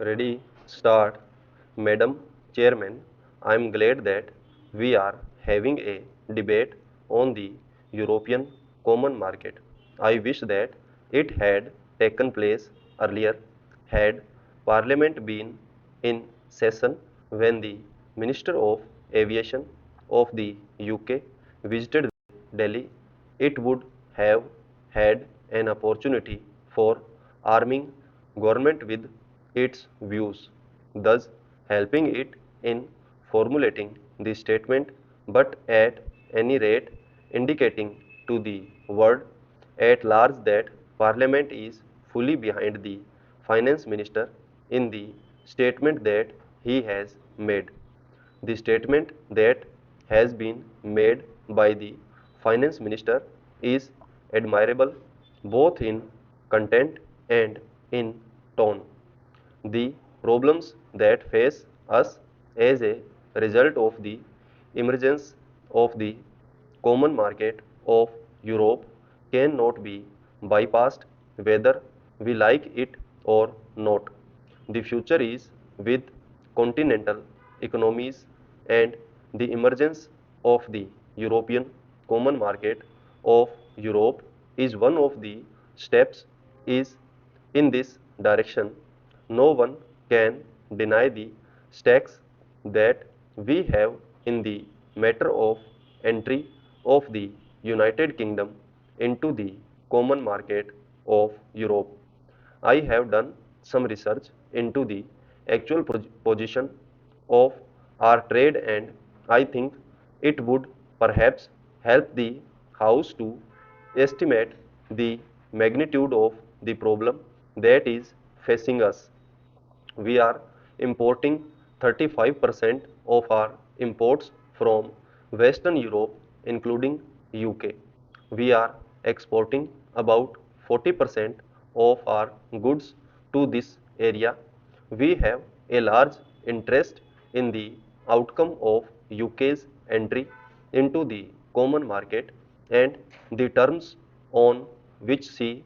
Ready, start. Madam Chairman, I am glad that we are having a debate on the European Common Market. I wish that it had taken place earlier had Parliament been in session when the Minister of Aviation of the UK visited Delhi. It would have had an opportunity for arming government with its views, thus helping it in formulating the statement, but at any rate indicating to the world at large that Parliament is fully behind the Finance Minister in the statement that he has made. The statement that has been made by the Finance Minister is admirable both in content and in tone. The problems that face us as a result of the emergence of the common market of Europe cannot be bypassed whether we like it or not. The future is with continental economies and the emergence of the European common market of Europe is one of the steps is in this direction. No one can deny the stakes that we have in the matter of entry of the United Kingdom into the common market of Europe. I have done some research into the actual position of our trade, and I think it would perhaps help the House to estimate the magnitude of the problem that is facing us. We are importing 35% of our imports from Western Europe, including UK. We are exporting about 40% of our goods to this area. We have a large interest in the outcome of UK's entry into the common market and the terms on which she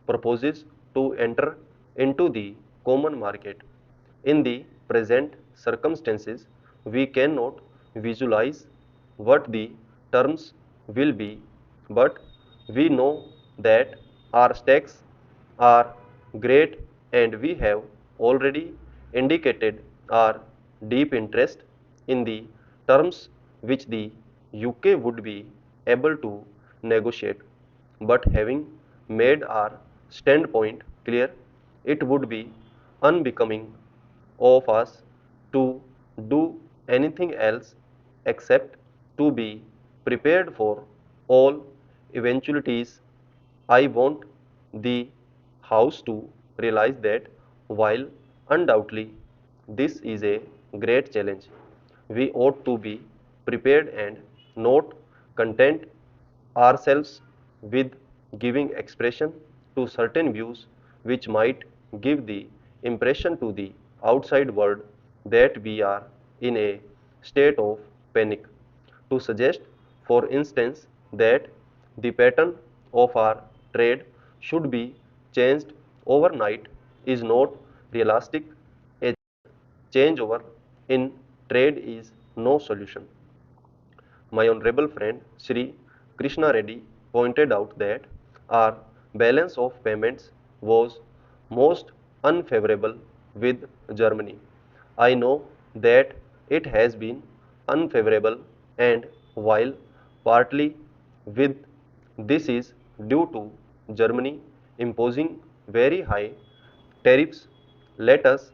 proposes to enter into the common market. In the present circumstances, we cannot visualize what the terms will be, but we know that our stakes are great and we have already indicated our deep interest in the terms which the UK would be able to negotiate. But having made our standpoint clear, it would be unbecoming of us to do anything else except to be prepared for all eventualities. I want the House to realize that while undoubtedly this is a great challenge, we ought to be prepared and not content ourselves with giving expression to certain views which might give the impression to the outside world that we are in a state of panic. To suggest, for instance, that the pattern of our trade should be changed overnight is not realistic. A changeover in trade is no solution. My honorable friend Sri Krishna Reddy pointed out that our balance of payments was most unfavorable with Germany. I know that it has been unfavorable, and while partly with this is due to Germany imposing very high tariffs, let us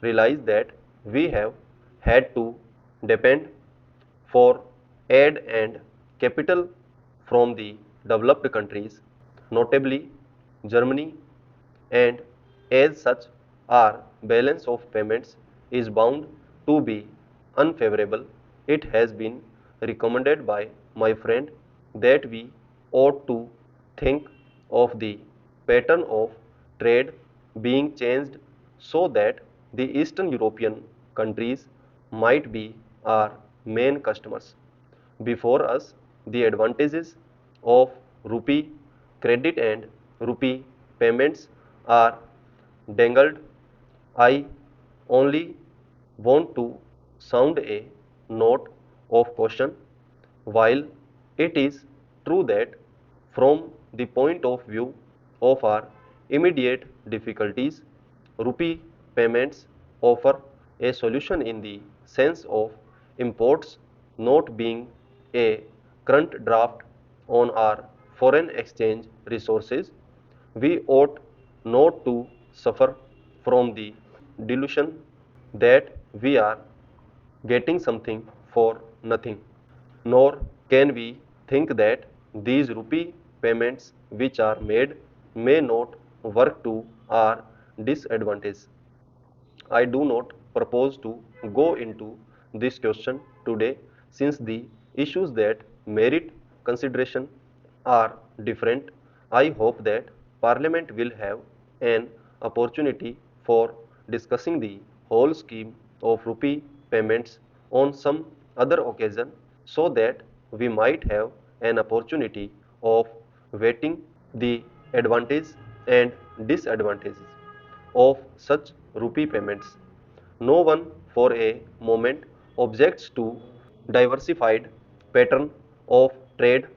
realize that we have had to depend for aid and capital from the developed countries, notably Germany, and as such, our balance of payments is bound to be unfavorable. It has been recommended by my friend that we ought to think of the pattern of trade being changed so that the Eastern European countries might be our main customers. Before us, the advantages of rupee credit and rupee payments are dangled. I only want to sound a note of caution. While it is true that from the point of view of our immediate difficulties, rupee payments offer a solution in the sense of imports not being a current draft on our foreign exchange resources. We ought not to suffer from the delusion that we are getting something for nothing, nor can we think that these rupee payments which are made may not work to our disadvantage. I do not propose to go into this question today since the issues that merit consideration are different. I hope that Parliament will have an opportunity for discussing the whole scheme of rupee payments on some other occasion so that we might have an opportunity of weighting the advantages and disadvantages of such rupee payments. No one for a moment objects to diversified pattern of trade,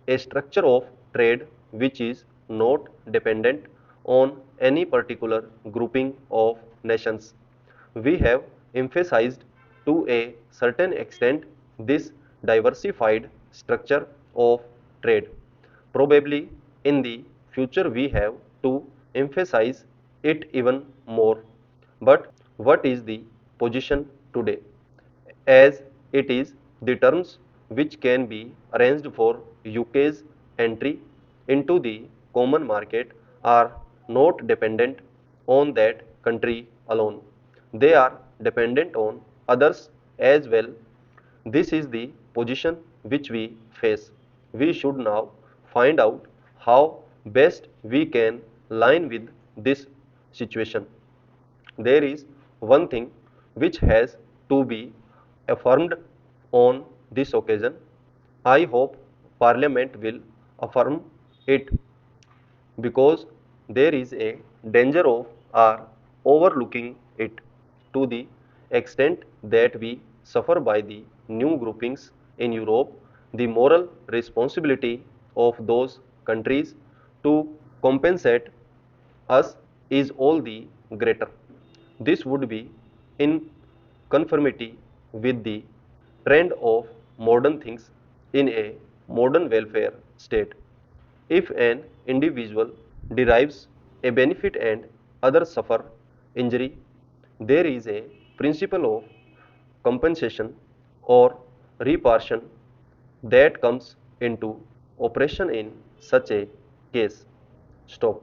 a structure of trade which is not dependent on any particular grouping of nations. We have emphasized to a certain extent this diversified structure of trade. Probably in the future we have to emphasize it even more. But what is the position today? As it is, the terms which can be arranged for UK's entry into the common market are not dependent on that country alone. They are dependent on others as well. This is the position which we face. We should now find out how best we can line with this situation. There is one thing which has to be affirmed on this occasion. I hope Parliament will affirm it because there is a danger of our overlooking it to the extent that we suffer by the new groupings in Europe. The moral responsibility of those countries to compensate us is all the greater. This would be in conformity with the trend of modern things in a modern welfare state. If an individual derives a benefit and others suffer injury, there is a principle of compensation or repartition that comes into operation in such a case. Stop.